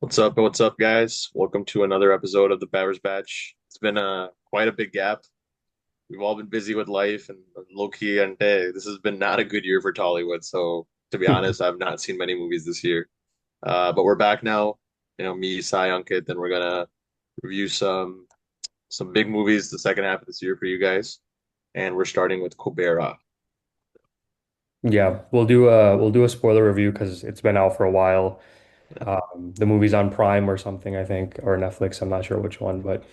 What's up? What's up, guys? Welcome to another episode of the Batters Batch. It's been quite a big gap. We've all been busy with life and low key, and hey, this has been not a good year for Tollywood. So, to be honest, I've not seen many movies this year. But we're back now. Me, Sai, Ankit, and we're gonna review some big movies the second half of this year for you guys. And we're starting with Kuberaa. Yeah, we'll do a spoiler review because it's been out for a while. The movie's on Prime or something, I think, or Netflix. I'm not sure which one, but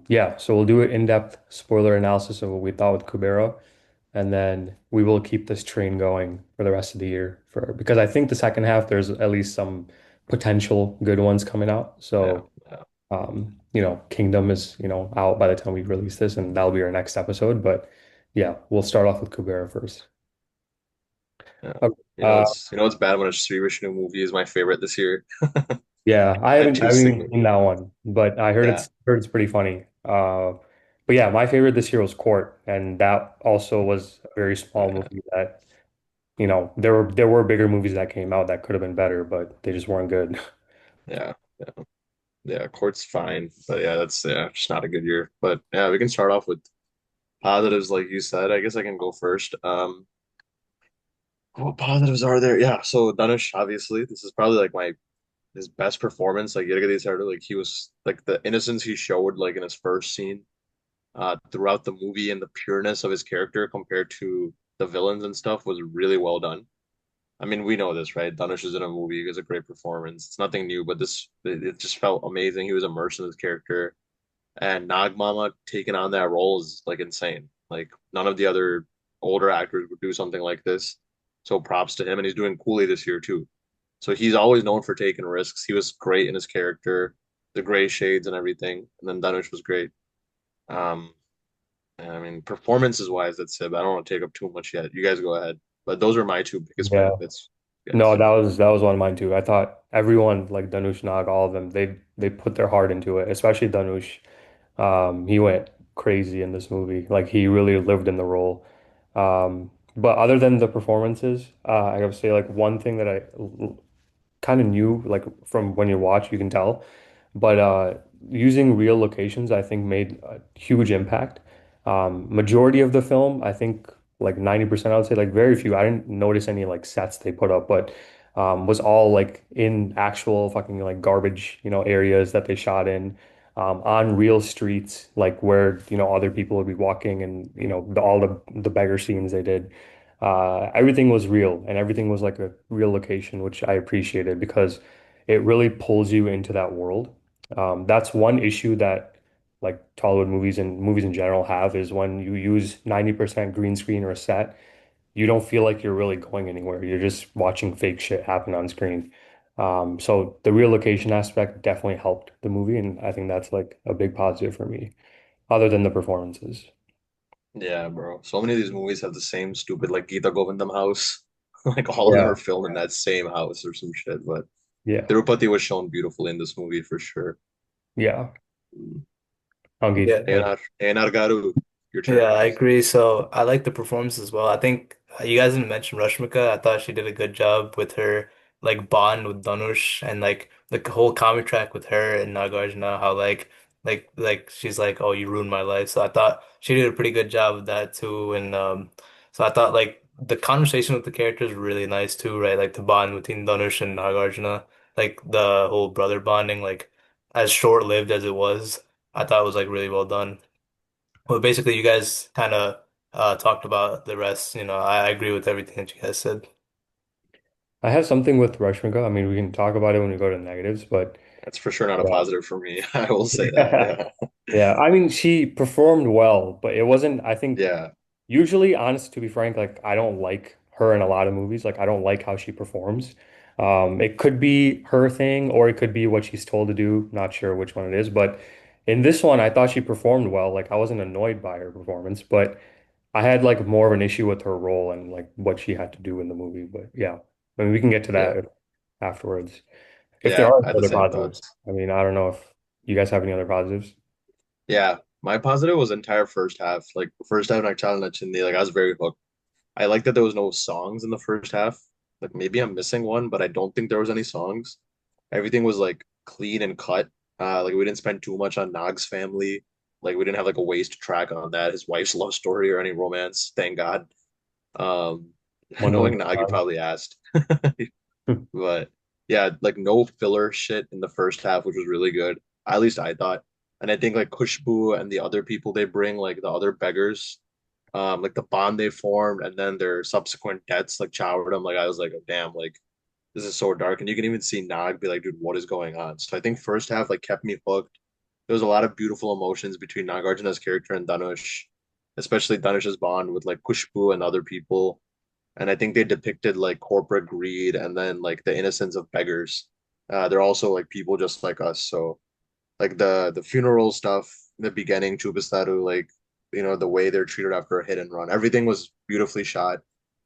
yeah. So we'll do an in-depth spoiler analysis of what we thought with Kubeira, and then we will keep this train going for the rest of the year for because I think the second half there's at least some potential good ones coming out. Yeah, So yeah, Kingdom is out by the time we release this, and that'll be our next episode. But yeah, we'll start off with Kubeira first. yeah. Okay. It's bad when a Sri Vishnu movie is my favorite this year. Yeah, I My haven't I two haven't even single. seen that one, but I heard Yeah, it's pretty funny. But yeah, my favorite this year was Court, and that also was a very small yeah, movie that, there were bigger movies that came out that could have been better, but they just weren't good. yeah. Yeah, Court's fine, but yeah, that's just not a good year. But yeah, we can start off with positives, like you said. I guess I can go first. What positives are there? Yeah, so Dhanush, obviously, this is probably like my his best performance. Like Yirgadi started, like he was like the innocence he showed like in his first scene, throughout the movie and the pureness of his character compared to the villains and stuff was really well done. I mean, we know this, right? Dhanush is in a movie, he has a great performance. It's nothing new, but it just felt amazing. He was immersed in his character. And Nagmama taking on that role is like insane. Like none of the other older actors would do something like this. So props to him, and he's doing coolly this year too. So he's always known for taking risks. He was great in his character, the gray shades and everything. And then Dhanush was great. Um, and I mean, performances wise, that's it. But I don't want to take up too much yet. You guys go ahead. But those are my two biggest Yeah. benefits. No, Yes. that was one of mine too. I thought everyone like Dhanush Nag, all of them, they put their heart into it, especially Dhanush. He went crazy in this movie. Like he really lived in the role. But other than the performances, I gotta say like one thing that I kind of knew, like from when you watch, you can tell. But using real locations, I think, made a huge impact. Majority of the film, I think, like 90%, I would say, like very few. I didn't notice any like sets they put up, but was all like in actual fucking like garbage, areas that they shot in. On real streets, like where other people would be walking, and all the beggar scenes they did. Everything was real, and everything was like a real location, which I appreciated because it really pulls you into that world. That's one issue that like Tollywood movies and movies in general have is when you use 90% green screen or a set, you don't feel like you're really going anywhere. You're just watching fake shit happen on screen. So the real location aspect definitely helped the movie, and I think that's like a big positive for me, other than the performances. Yeah, bro. So many of these movies have the same stupid like Geeta Govindam house. Like all of them Yeah. are filmed in that same house or some shit. But Yeah. Tirupati was shown beautifully in this movie for sure. Yeah. Mm. Angit. Yeah, ANR Garu, your yeah, turn. I agree. So I like the performance as well. I think you guys didn't mention Rashmika. I thought she did a good job with her like bond with Dhanush and like the whole comic track with her and Nagarjuna. How like she's like, oh, you ruined my life. So I thought she did a pretty good job of that too. And so I thought like the conversation with the characters were really nice too, right? Like the bond between Dhanush and Nagarjuna, like the whole brother bonding, like as short-lived as it was, I thought it was like really well done. Well, basically, you guys kind of talked about the rest. I agree with everything that you guys said. I have something with Rashmika. I mean, we can talk about it when we go to negatives, but That's for sure not a yeah. positive for me. I will say that. Yeah. Yeah, I mean, she performed well, but it wasn't, I think, Yeah. usually, honest, to be frank, like, I don't like her in a lot of movies. Like, I don't like how she performs. It could be her thing, or it could be what she's told to do. Not sure which one it is, but in this one, I thought she performed well. Like, I wasn't annoyed by her performance, but I had like more of an issue with her role and like what she had to do in the movie. But yeah, I mean, we can get to Yeah. that afterwards. If there Yeah. are I had the other same positives, thoughts. I mean, I don't know if you guys have any other positives. Yeah. My positive was entire first half. Like the first half, like Chala Chindi, like I was very hooked. I like that there was no songs in the first half. Like maybe I'm missing one, but I don't think there was any songs. Everything was like clean and cut. Like we didn't spend too much on Nog's family. Like we didn't have like a waste track on that, his wife's love story or any romance, thank God. Um, Wonder knowing Woman. Nog, you probably asked. But yeah, like no filler shit in the first half, which was really good. At least I thought. And I think like Kushbu and the other people they bring, like the other beggars, like the bond they formed and then their subsequent deaths like showered them. Like I was like, oh, damn, like this is so dark. And you can even see Nog be like, dude, what is going on? So I think first half like kept me hooked. There was a lot of beautiful emotions between Nagarjuna's character and Dhanush, especially Dhanush's bond with like Kushbu and other people. And I think they depicted like corporate greed and then like the innocence of beggars. They're also like people just like us. So like the funeral stuff in the beginning, Chubastaru, like the way they're treated after a hit and run, everything was beautifully shot.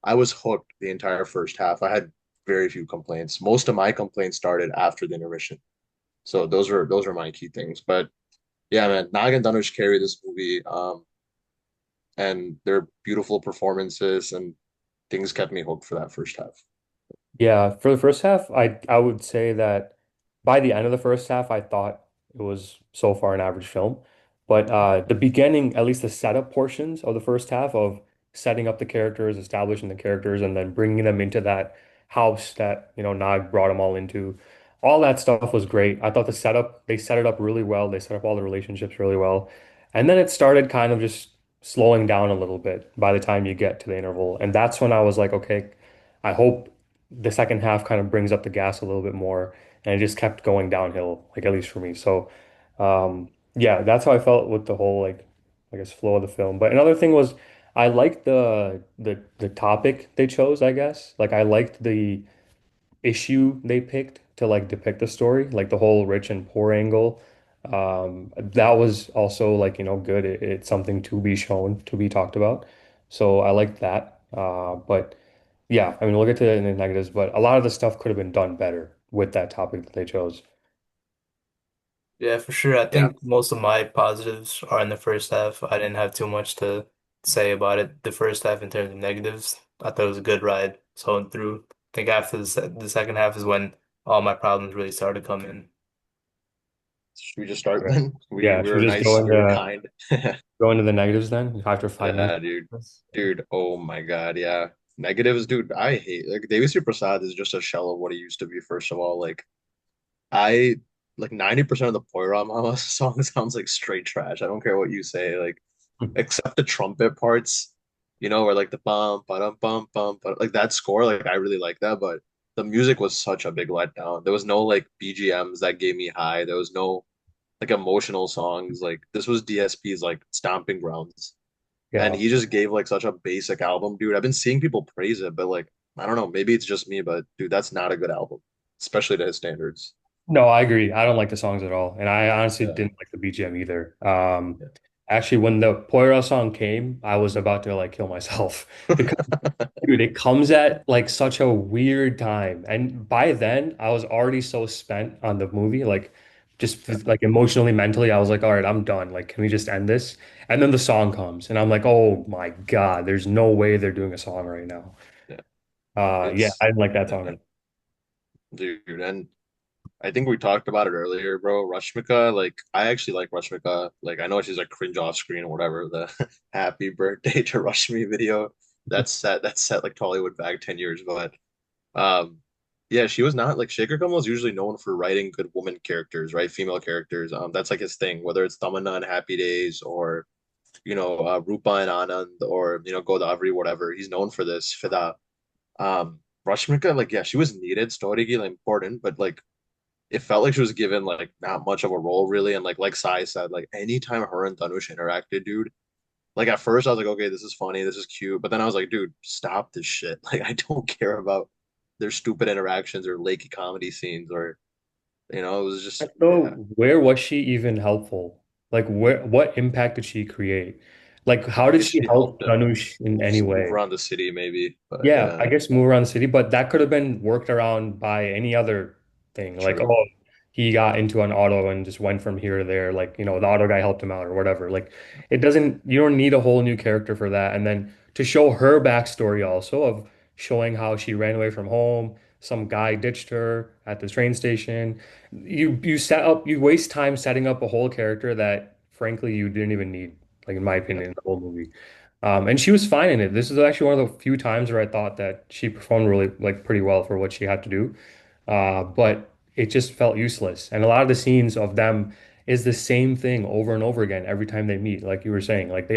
I was hooked the entire first half. I had very few complaints. Most of my complaints started after the intermission. So those were my key things. But yeah, man, Nag and Dhanush carry this movie, and their beautiful performances and things kept me hooked for that first half. Yeah, for the first half, I would say that by the end of the first half, I thought it was so far an average film. But the beginning, at least the setup portions of the first half of setting up the characters, establishing the characters, and then bringing them into that house that, Nag brought them all into, all that stuff was great. I thought the setup, they set it up really well. They set up all the relationships really well. And then it started kind of just slowing down a little bit by the time you get to the interval. And that's when I was like, okay, I hope the second half kind of brings up the gas a little bit more, and it just kept going downhill, like at least for me. So, yeah, that's how I felt with the whole like, I guess, flow of the film. But another thing was, I liked the topic they chose, I guess. Like I liked the issue they picked to like depict the story, like the whole rich and poor angle. That was also like, good. It's something to be shown, to be talked about. So I liked that. But yeah, I mean, we'll get to the negatives, but a lot of the stuff could have been done better with that topic that they chose. Yeah, for sure. I Yeah. think most of my positives are in the first half. I didn't have too much to say about it. The first half in terms of negatives, I thought it was a good ride, so and through. I think after the second half is when all my problems really started coming. Should we just start Okay. then? We Yeah, we should were we just go nice, we were into kind. go into the negatives then after 5 minutes? Yeah, dude. Dude, oh my God, yeah. Negatives, dude, I hate like Devi Prasad is just a shell of what he used to be, first of all. I like 90% of the Poira Mama song sounds like straight trash. I don't care what you say, like except the trumpet parts, where like the bum, like that score, like I really like that, but the music was such a big letdown. There was no like BGMs that gave me high. There was no like emotional songs. Like this was DSP's like stomping grounds. And Yeah. he just gave like such a basic album, dude. I've been seeing people praise it, but like I don't know, maybe it's just me, but dude, that's not a good album, especially to his standards. No, I agree. I don't like the songs at all. And I honestly Yeah. didn't like the BGM either. Yeah. Actually, when the Poira song came, I was about to like kill myself because dude, it comes at like such a weird time. And by then, I was already so spent on the movie, like Yeah. just like emotionally, mentally, I was like, all right, I'm done. Like, can we just end this? And then the song comes, and I'm like, oh my God, there's no way they're doing a song right now. Yeah. Yeah, It's I didn't like that song yeah, at all. dude, and I think we talked about it earlier, bro. Rashmika, like I actually like Rashmika. Like I know she's like cringe off screen or whatever. The happy birthday to Rashmi video that's set like Tollywood back 10 years. But um yeah, she was not like Shaker Kamal is usually known for writing good woman characters, right? Female characters. That's like his thing, whether it's Tamanna in Happy Days or Rupa and Anand or Godavari, whatever. He's known for this. Fida. Rashmika, like yeah, she was needed, story like, important, but like it felt like she was given like not much of a role really. And like Sai said, like anytime her and Dhanush interacted, dude, like at first I was like, okay, this is funny, this is cute. But then I was like, dude, stop this shit. Like I don't care about their stupid interactions or lakey comedy scenes or it was just So yeah. where was she even helpful? Like what impact did she create? Like how I did guess she she helped help Danush in any just move way? around the city maybe, but Yeah, yeah, I guess move around the city, but that could have been worked around by any other thing. Like, true. oh, he got into an auto and just went from here to there. Like, the auto guy helped him out or whatever. Like, you don't need a whole new character for that. And then to show her backstory also of showing how she ran away from home, some guy ditched her at the train station. You waste time setting up a whole character that frankly you didn't even need, like in my Yep. opinion, the whole movie. And she was fine in it. This is actually one of the few times where I thought that she performed really like pretty well for what she had to do. But it just felt useless. And a lot of the scenes of them is the same thing over and over again every time they meet. Like you were saying, like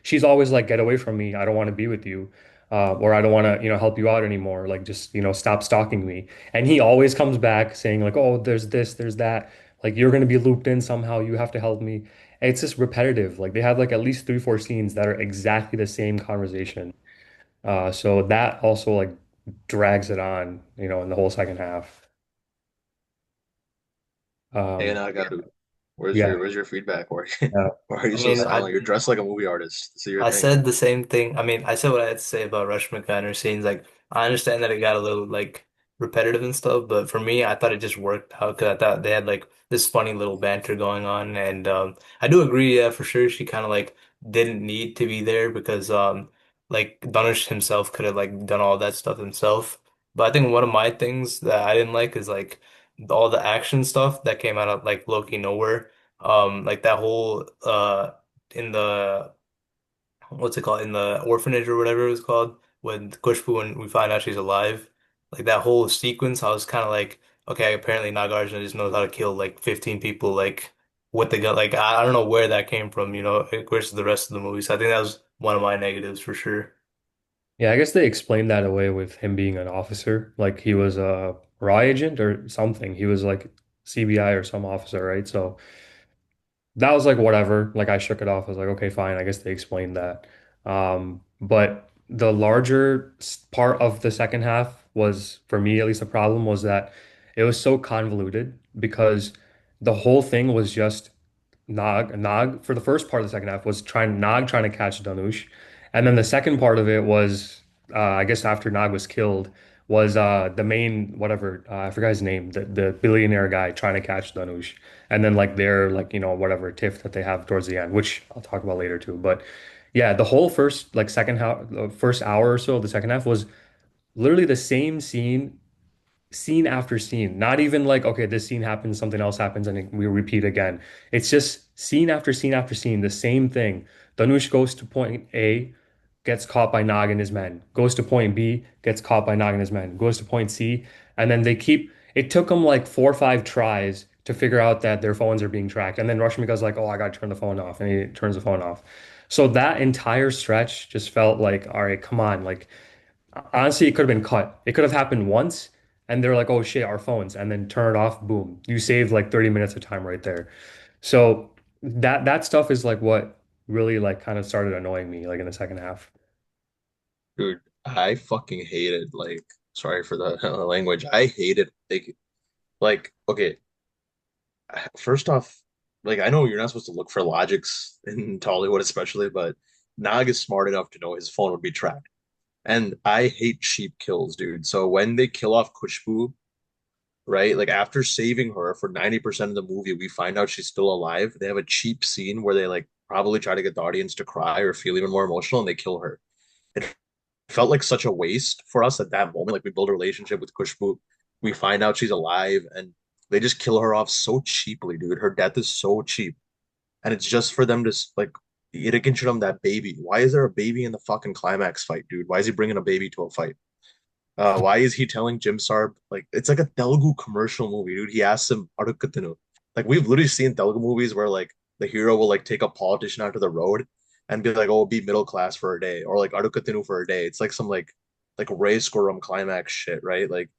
she's always like, get away from me. I don't want to be with you. Or I don't want to, help you out anymore. Like just, stop stalking me. And he always comes back saying like, oh, there's this, there's that. Like you're going to be looped in somehow. You have to help me. And it's just repetitive. Like they have like at least three, four scenes that are exactly the same conversation. So that also like drags it on, in the whole second half. Hey, Um, Nagaru, yeah, where's your feedback? yeah, Why are you I so mean, silent? You're dressed like a movie artist. This is your I thing. said the same thing. I mean, I said what I had to say about Rashmika and her scenes. Like, I understand that it got a little like repetitive and stuff, but for me, I thought it just worked out because I thought they had like this funny little banter going on, and I do agree, yeah, for sure, she kind of like didn't need to be there because like Dhanush himself could have like done all that stuff himself. But I think one of my things that I didn't like is like all the action stuff that came out of like Loki nowhere. Like that whole in the what's it called in the orphanage or whatever it was called when Kushbu when we find out she's alive. Like that whole sequence, I was kind of like, okay, apparently Nagarjuna just knows how to kill like 15 people like with the gun. Like I don't know where that came from, versus the rest of the movie. So I think that was one of my negatives for sure. yeah. I guess they explained that away with him being an officer, like he was a raw agent or something. He was like CBI or some officer, right? So that was like whatever. Like I shook it off. I was like, okay, fine. I guess they explained that. But the larger part of the second half was, for me at least, a problem was that it was so convoluted because the whole thing was just Nog for the first part of the second half was trying to catch Danush, and then the second part of it was I guess after Nog was killed was the main whatever I forgot his name, the billionaire guy trying to catch Danush, and then like their like whatever tiff that they have towards the end, which I'll talk about later too. But yeah, the whole first like second half, the first hour or so of the second half was literally the same scene after scene. Not even like, okay, this scene happens, something else happens, and we repeat again. It's just scene after scene after scene, the same thing. Danush goes to point A, gets caught by Nag and his men. Goes to point B, gets caught by Nag and his men. Goes to point C, and then it took them like 4 or 5 tries to figure out that their phones are being tracked. And then Rashmika's like, oh, I gotta turn the phone off. And he turns the phone off. So that entire stretch just felt like, all right, come on. Like, honestly, it could have been cut. It could have happened once, and they're like, "Oh shit, our phones," and then turn it off. Boom, you saved like 30 minutes of time right there. So that stuff is like what really like kind of started annoying me like in the second half. Dude, I fucking hated sorry for the language. I hated okay, first off, like I know you're not supposed to look for logics in Tollywood especially, but Nog is smart enough to know his phone would be tracked. And I hate cheap kills, dude. So when they kill off Kushbu, right? Like after saving her for 90% of the movie, we find out she's still alive. They have a cheap scene where they like probably try to get the audience to cry or feel even more emotional and they kill her. It felt like such a waste for us at that moment. Like we build a relationship with Kushbu, we find out she's alive, and they just kill her off so cheaply, dude. Her death is so cheap, and it's just for them to like irikinchidam that baby. Why is there a baby in the fucking climax fight, dude? Why is he bringing a baby to a fight? Why is he telling Jim Sarb like it's like a Telugu commercial movie, dude? He asks him Adukatinu. Like we've literally seen Telugu movies where like the hero will like take a politician out to the road and be like, "Oh, be middle class for a day," or like Adukatinu for a day. It's like some like race scorum climax shit, right? Like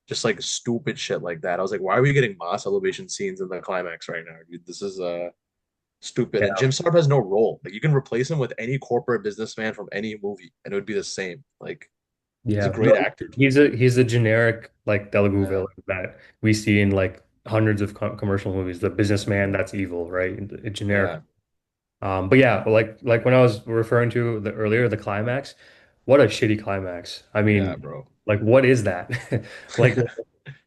just like stupid shit like that. I was like, why are we getting mass elevation scenes in the climax right now, dude? This is stupid. And Yeah, Jim Sarb has no role. Like you can replace him with any corporate businessman from any movie, and it would be the same. Like he's a yeah. great No, actor too. he's a generic like Telugu Yeah. villain that we see in like hundreds of commercial movies. The businessman that's evil, right? A generic. Yeah, But yeah, like when I was referring to the earlier the climax, what a shitty climax. I yeah, mean, bro. like what is that?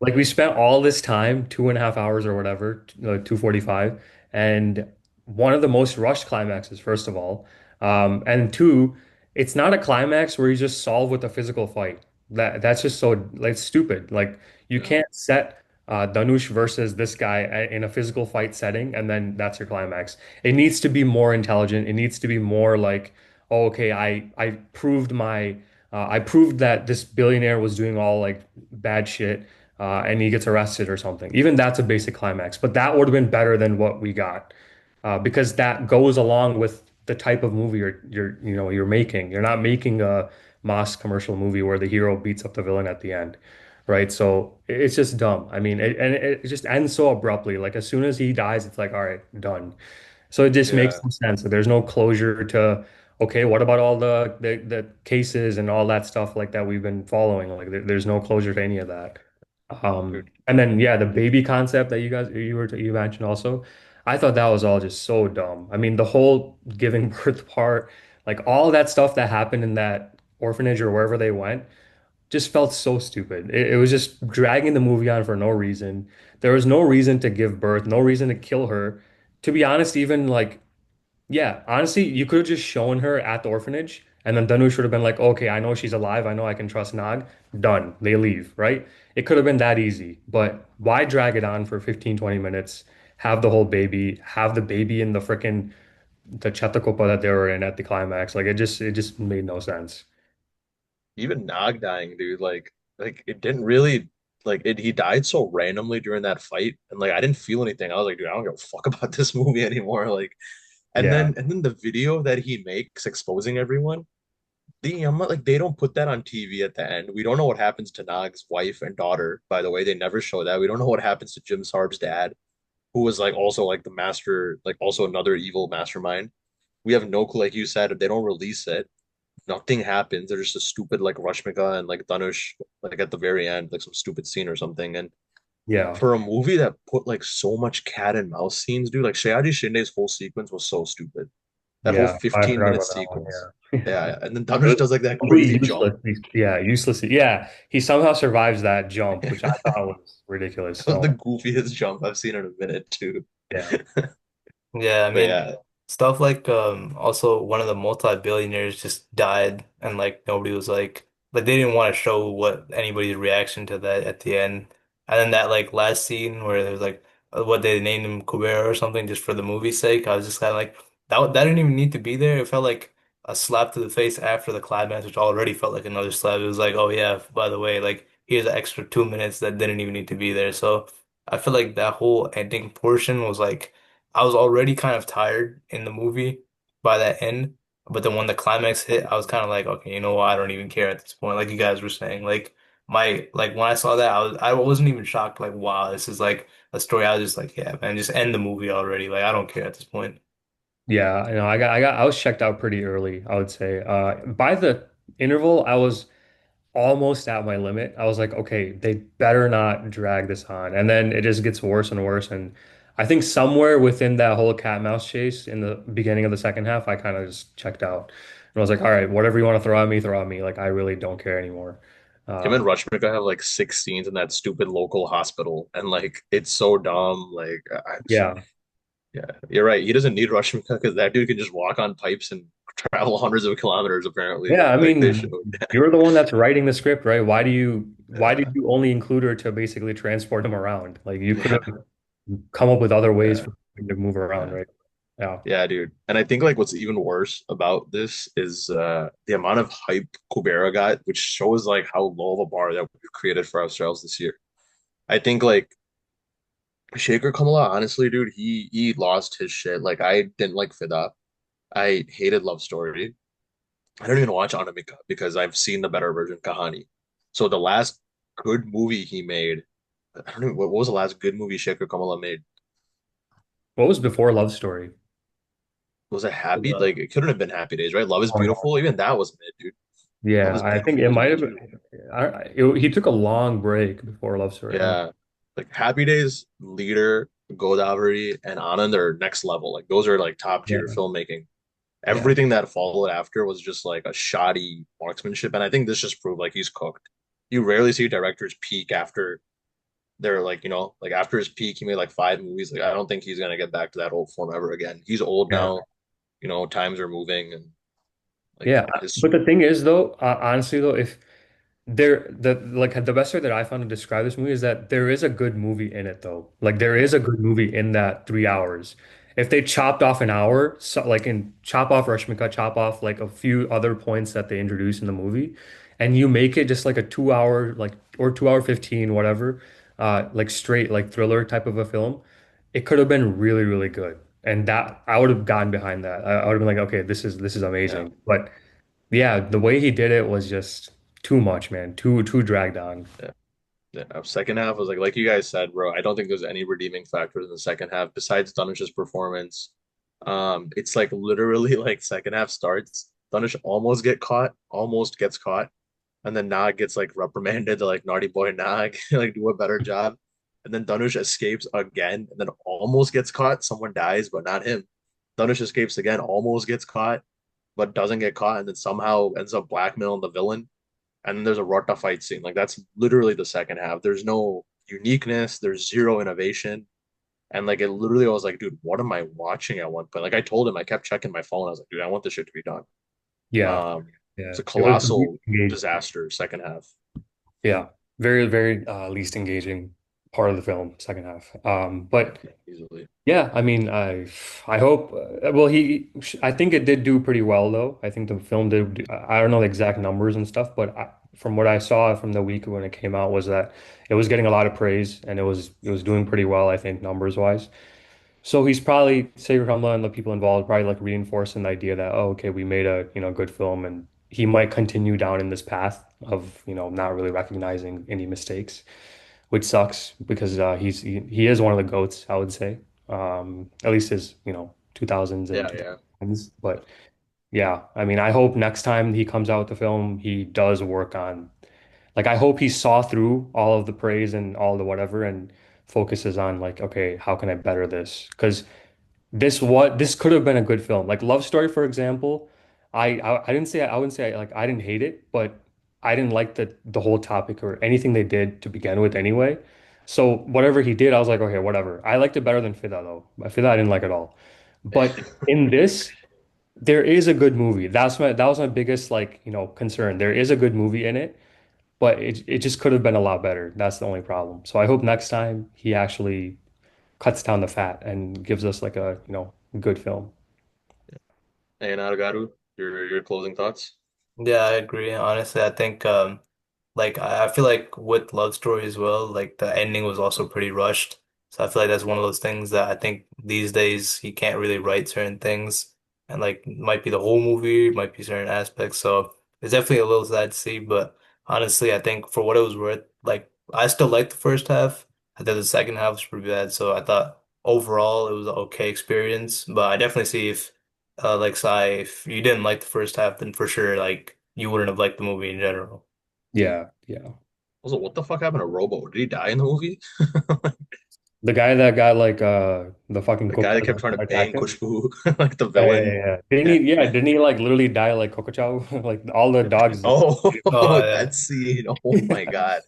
Like we spent all this time, 2.5 hours or whatever, 2:45, and one of the most rushed climaxes, first of all. And two, it's not a climax where you just solve with a physical fight. That's just so like stupid. Like you Yeah, can't set Danush versus this guy in a physical fight setting, and then that's your climax. It needs to be more intelligent. It needs to be more like, oh, okay, I proved my I proved that this billionaire was doing all like bad shit, and he gets arrested or something. Even that's a basic climax, but that would have been better than what we got, because that goes along with the type of movie you're making. You're not making a Moss commercial movie where the hero beats up the villain at the end, right? So it's just dumb. I mean, it just ends so abruptly. Like as soon as he dies, it's like, all right, done. So it just makes yeah, no sense. There's no closure to, okay, what about all the cases and all that stuff like that we've been following? Like there's no closure to any of that. dude. And then yeah, the baby concept that you mentioned also, I thought that was all just so dumb. I mean, the whole giving birth part, like all that stuff that happened in that orphanage or wherever they went, just felt so stupid. It was just dragging the movie on for no reason. There was no reason to give birth, no reason to kill her. To be honest, even like yeah, honestly, you could have just shown her at the orphanage, and then Danush would have been like, okay, I know she's alive. I know I can trust Nag. Done. They leave, right? It could have been that easy. But why drag it on for 15, 20 minutes? Have the whole baby, have the baby in the frickin' the Chatakopa that they were in at the climax. Like it just made no sense. Even Nog dying, dude, like it didn't really like it. He died so randomly during that fight, and like I didn't feel anything. I was like, dude, I don't give a fuck about this movie anymore. Like, Yeah. and then the video that he makes exposing everyone. I'm not like they don't put that on TV at the end. We don't know what happens to Nog's wife and daughter, by the way. They never show that. We don't know what happens to Jim Sarb's dad, who was like also like the master, like also another evil mastermind. We have no clue, like you said, they don't release it. Nothing happens. There's just a stupid like Rashmika and like Dhanush like at the very end, like some stupid scene or something. And Yeah. for a movie that put like so much cat and mouse scenes, dude, like Shayaji Shinde's whole sequence was so stupid. That whole Yeah. I 15 forgot minute about that one. sequence. Yeah. Yeah, yeah. And then It Dhanush was does like that completely crazy jump. useless. Yeah, useless. Yeah, he somehow survives that jump, which I thought was ridiculous. That was the So goofiest jump I've seen in a minute too. yeah, Yeah, I But mean, yeah, stuff like also one of the multi-billionaires just died and like nobody was like they didn't want to show what anybody's reaction to that at the end. And then that like last scene where there's like what they named him Kuberaa or something just for the movie's sake. I was just kind of like that didn't even need to be there. It felt like a slap to the face after the climax, which already felt like another slap. It was like, oh yeah, by the way, like here's an extra 2 minutes that didn't even need to be there. So I feel like that whole ending portion was like I was already kind of tired in the movie by that end, but then when the climax hit, I was kind of like, okay, you know what? I don't even care at this point. Like you guys were saying, like when I saw that, I wasn't even shocked. Like wow, this is like a story. I was just like, yeah, man, just end the movie already. Like I don't care at this point. yeah. I was checked out pretty early, I would say. By the interval, I was almost at my limit. I was like, okay, they better not drag this on. And then it just gets worse and worse. And I think somewhere within that whole cat mouse chase in the beginning of the second half, I kind of just checked out. And I was like, all right, whatever you want to throw at me, throw at me. Like I really don't care anymore. him and Um, Rashmika have like six scenes in that stupid local hospital, and like it's so dumb. Like, yeah. yeah, you're right. He doesn't need Rashmika because that dude can just walk on pipes and travel hundreds of kilometers. Apparently, Yeah, I like they mean, showed. you're the one that's writing the script, right? Why did Yeah, you only include her to basically transport him around? Like you could yeah, have come up with other ways yeah, for him to move around, yeah. right? Yeah. Yeah, dude. And I think like what's even worse about this is the amount of hype Kuberaa got, which shows like how low of a bar that we've created for ourselves this year. I think like Shaker Kamala, honestly, dude, he lost his shit. Like I didn't like Fida. I hated Love Story. I don't even watch Anamika because I've seen the better version, Kahani. So the last good movie he made, I don't know what was the last good movie Shaker Kamala made? What was before Love Story? Was it Happy? Like it couldn't have been Happy Days, right? Love is Oh, no. Beautiful. Even that was mid, dude. Love Yeah, is I think Beautiful it was might mid have. too. He took a long break before Love Story. I think. Yeah. Like Happy Days, Leader, Godavari, and Anand are next level. Like those are like top Yeah, tier filmmaking. yeah, Everything that followed after was just like a shoddy marksmanship. And I think this just proved like he's cooked. You rarely see directors peak after they're like, like after his peak, he made like five movies. Like I don't think he's gonna get back to that old form ever again. He's old yeah, now, times are moving and like yeah. his But the thing is, though, honestly, though, if the best way that I found to describe this movie is that there is a good movie in it though. Like there is Yeah, a good movie in that 3 hours. If they chopped off an hour, so like in chop off Rashmika, chop off like a few other points that they introduce in the movie, and you make it just like a 2 hour like or 2 hour 15, whatever, like straight like thriller type of a film, it could have been really, really good. And that I would have gotten behind that. I would have been like, okay, this is yeah, amazing. But yeah, the way he did it was just too much, man. Too dragged on. yeah. Yeah, second half was like you guys said, bro. I don't think there's any redeeming factors in the second half besides Danish's performance. It's like literally like second half starts, Danish almost gets caught, and then Nag gets like reprimanded to like naughty boy Nag, like do a better job, and then Danush escapes again, and then almost gets caught. Someone dies, but not him. Danush escapes again, almost gets caught, but doesn't get caught, and then somehow ends up blackmailing the villain, and then there's a Rota fight scene. Like that's literally the second half. There's no uniqueness. There's zero innovation. And like it literally, I was like, dude, what am I watching at one point? Like I told him, I kept checking my phone. I was like, dude, I want this shit to be done. Yeah, Um, yeah. it's a It was the least colossal engaging. disaster second half. Yeah, very, very least engaging part of the film, second half. But Easily. yeah, I mean, I hope. Well, I think it did do pretty well though. I think the film did. I don't know the exact numbers and stuff, but from what I saw from the week when it came out, was that it was getting a lot of praise and it was doing pretty well. I think numbers wise. So he's probably Sager Kamla and the people involved probably like reinforcing the idea that, oh, okay, we made a good film, and he might continue down in this path of not really recognizing any mistakes, which sucks because he is one of the goats, I would say. At least his 2000s and Yeah, yeah. 2010s. But yeah, I mean, I hope next time he comes out with the film, he does work on, like, I hope he saw through all of the praise and all the whatever and focuses on like, okay, how can I better this? Because this could have been a good film. Like Love Story, for example. I didn't say I wouldn't say like I didn't hate it, but I didn't like the whole topic or anything they did to begin with anyway. So whatever he did, I was like, okay, whatever. I liked it better than Fida though. Fida I didn't like at all. But in this, there is a good movie. That was my biggest like, concern. There is a good movie in it, but it just could have been a lot better. That's the only problem. So I hope next time he actually cuts down the fat and gives us like a, good film. And Aragaru, your closing thoughts? Yeah, I agree. Honestly, I think like I feel like with Love Story as well, like the ending was also pretty rushed. So I feel like that's one of those things that I think these days you can't really write certain things, and like might be the whole movie, might be certain aspects. So it's definitely a little sad to see, but honestly, I think for what it was worth, like I still liked the first half. I thought the second half was pretty bad, so I thought overall it was an okay experience. But I definitely see if like Sai, if you didn't like the first half, then for sure like you wouldn't have liked the movie in general. Yeah, yeah. Also, what the fuck happened to Robo? Did he die in the movie? The guy that got like the fucking The guy that coconut kept trying to bang attacked him. Kushbu, like the Yeah, yeah, villain. yeah, yeah. Didn't Yeah. he? Yeah, didn't he like literally die like Coco Chow? Like all the dogs. Oh Oh, yeah. that scene. Oh my God.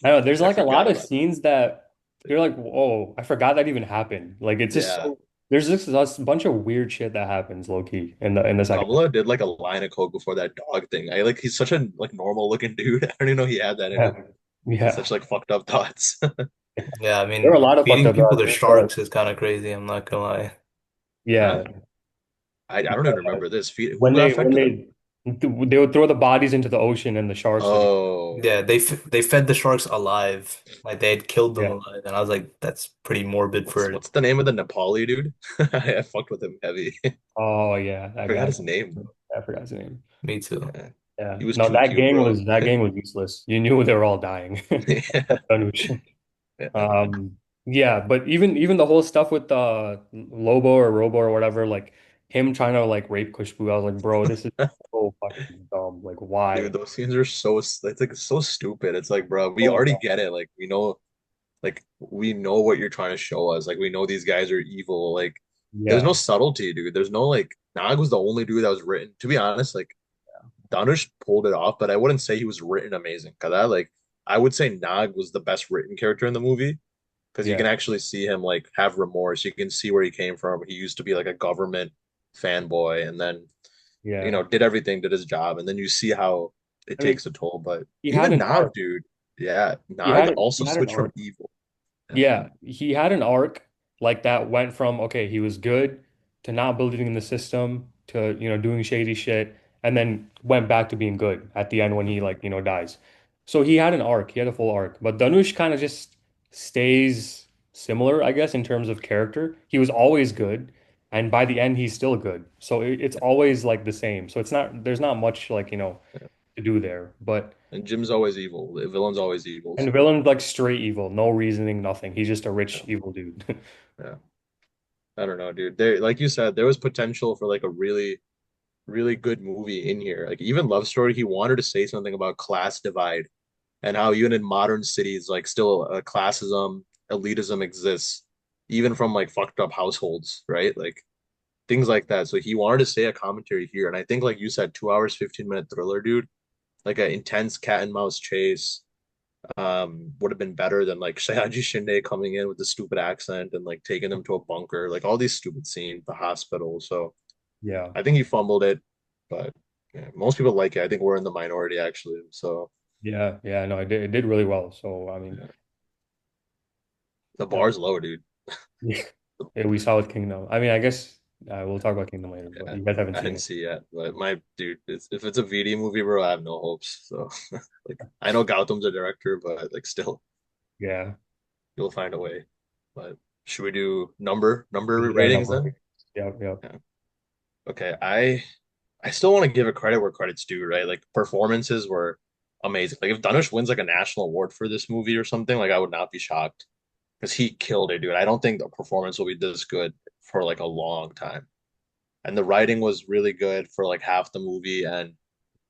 I don't know. There's I like a forgot lot of about scenes that you're like, oh, I forgot that even happened. Like it's just Yeah. so there's this bunch of weird shit that happens low key in the second. Kamala did like a line of coke before that dog thing. I like he's such a like normal looking dude. I don't even know he had that in him. Yeah, He's yeah. such like fucked up thoughts. Yeah, I There are a mean lot of fucked feeding up people dogs, to but sharks is kind of crazy, I'm not gonna lie. Huh? yeah. I don't even remember this. Who When got they fed to them? they would throw the bodies into the ocean and the sharks would. Oh, Yeah, they fed the sharks alive. Like they had killed them Yeah. alive. And I was like, that's pretty morbid what's for what's the name of the Nepali dude? I fucked with him heavy. Oh yeah, I that forgot guy. his name. I forgot his name. me too. Yeah. Yeah. He was No, too that cute, gang bro. was that gang was useless. You knew they were all dying. Yeah. Danush. Yeah. Um, yeah, but even the whole stuff with Lobo or Robo or whatever, like him trying to like rape Kushbu, I was like, bro, this is so fucking dumb. Like, Dude, why? those scenes are so it's like so stupid. It's like, bro, we Oh, already get it. Like we know what you're trying to show us. Like we know these guys are evil. Like there's no yeah, subtlety, dude. There's no like Nag was the only dude that was written. To be honest, like Dhanush pulled it off, but I wouldn't say he was written amazing. Cause I would say Nag was the best written character in the movie because you yeah, can actually see him like have remorse. You can see where he came from. He used to be like a government fanboy and then yeah, did everything, did his job, and then you see how it I mean, takes a toll. But he had even an Nog, arc. dude, yeah, Nog He also had an switched from arc. evil. Yeah, Yeah, he had an arc like that went from okay, he was good to not believing in the system to, doing shady shit and then went back to being good at the end when he like, dies. So he had an arc, he had a full arc. But Danush kind of just stays similar, I guess, in terms of character. He was always good, and by the end he's still good. So it's always like the same. So there's not much like, yeah. to do there. But And Jim's always evil. The villain's always evil. and the So villain's like straight evil, no reasoning, nothing. He's just a yeah, rich evil dude. yeah. I don't know, dude. There, like you said, there was potential for like a really good movie in here. Like even Love Story, he wanted to say something about class divide and how even in modern cities, like still classism, elitism exists, even from like fucked up households, right? Like things like that. So he wanted to say a commentary here, and I think like you said, 2 hours, 15-minute thriller, dude, like an intense cat and mouse chase, would have been better than like Sayaji Shinde coming in with the stupid accent and like taking them to a bunker, like all these stupid scenes, the hospital. So Yeah. I think he fumbled it, but yeah, most people like it. I think we're in the minority actually. So Yeah, yeah, no, it did really well. So I mean, yeah, the yeah, bar's low, dude. yeah, we saw with Kingdom. I mean, I guess we'll talk about Kingdom later, but Yeah, you guys haven't I seen didn't it. see yet, but my dude, if it's a VD movie, bro, I have no hopes. So like, I know Gautam's a director, but like, still, Yeah, you'll find a way. But should we do number yeah, ratings number. then? Yeah, yeah, Yeah. Okay, I still want to give a credit where credit's due, right? Like performances were amazing. Like if Dhanush wins like a national award for this movie or something, like I would not be shocked because he killed it, dude. I don't think the performance will be this good for like a long time. And the writing was really good for like half the movie, and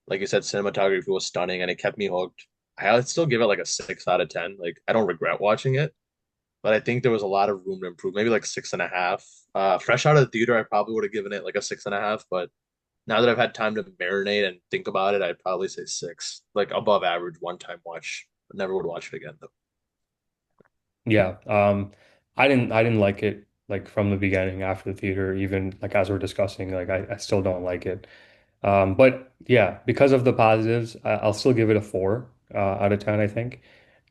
like you said, cinematography was stunning and it kept me hooked. I'd still give it like a 6 out of 10. Like I don't regret watching it, but I think there was a lot of room to improve. Maybe like 6.5. Fresh out of the theater, I probably would have given it like a 6.5. But now that I've had time to marinate and think about it, I'd probably say 6. Like above average one time watch. Never would watch it again though. yeah. I didn't like it like from the beginning after the theater, even like as we're discussing, like I still don't like it. But yeah, because of the positives, I'll still give it a 4 out of 10, I think.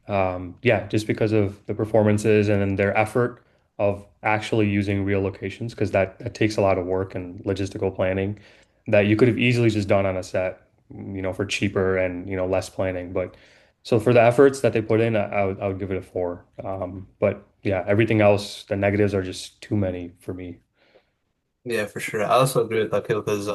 Yeah, just because of the performances and then their effort of actually using real locations, because that takes a lot of work and logistical planning that you could have easily just done on a set, for cheaper and, less planning. But so for the efforts that they put in, I would give it a 4. But yeah, everything else, the negatives are just too many for me. Yeah, for sure. I also agree with Akil because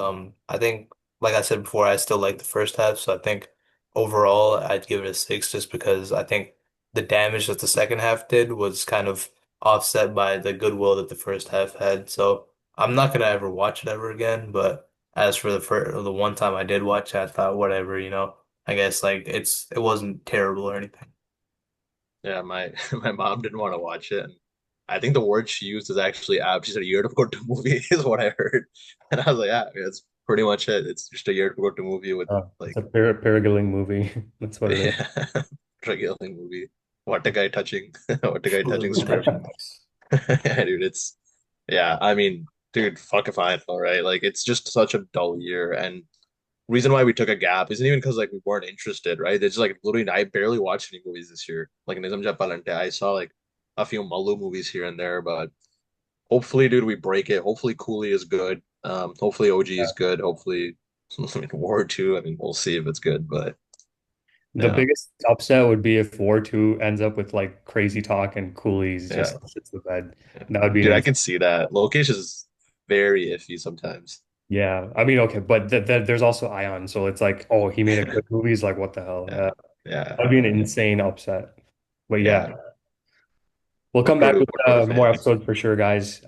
I think like I said before, I still like the first half, so I think overall I'd give it a 6 just because I think the damage that the second half did was kind of offset by the goodwill that the first half had. So I'm not gonna ever watch it ever again, but as for the one time I did watch it, I thought whatever, I guess like it wasn't terrible or anything. Yeah, my my mom didn't want to watch it, and I think the word she used is actually apt. She said a year to go to movie is what I heard, and I was like, yeah, that's pretty much it. It's just a year to go to movie with It's like a paragliding movie. That's what it is. yeah, regaling movie. What a guy touching, what a guy touching Literally script. touching base. Yeah, dude, it's yeah. I mean, dude, fuck if I know, right? Like, it's just such a dull year, and reason why we took a gap isn't even because like we weren't interested, right? It's just like literally I barely watched any movies this year. Like Nizam Palante, I saw like a few Mallu movies here and there, but hopefully, dude, we break it. Hopefully, Cooley is good. Hopefully, OG is good. Hopefully, I mean, War 2. I mean, we'll see if it's good, but The yeah, biggest upset would be if War 2 ends up with like crazy talk and Cooley's yeah, just sits the bed. yeah. That would be an Dude, I insane. can see that. Location is very iffy sometimes. Yeah. I mean, okay, but there's also Ion, so it's like, oh, he made a good movie. He's like, what the hell? Yeah, yeah, That'd be an insane upset. But yeah. yeah, we'll come back with What are more fans? episodes for sure, guys.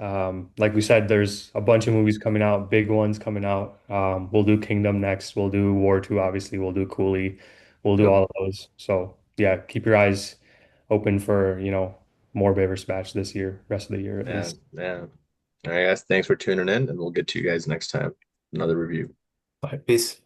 Like we said, there's a bunch of movies coming out, big ones coming out. We'll do Kingdom next. We'll do War 2, obviously. We'll do Cooley. We'll do Yep. all of those. So yeah, keep your eyes open for, more Batch this year, rest of the year at Yeah, least. yeah. All right, guys. Thanks for tuning in, and we'll get to you guys next time. Another review. All right, peace.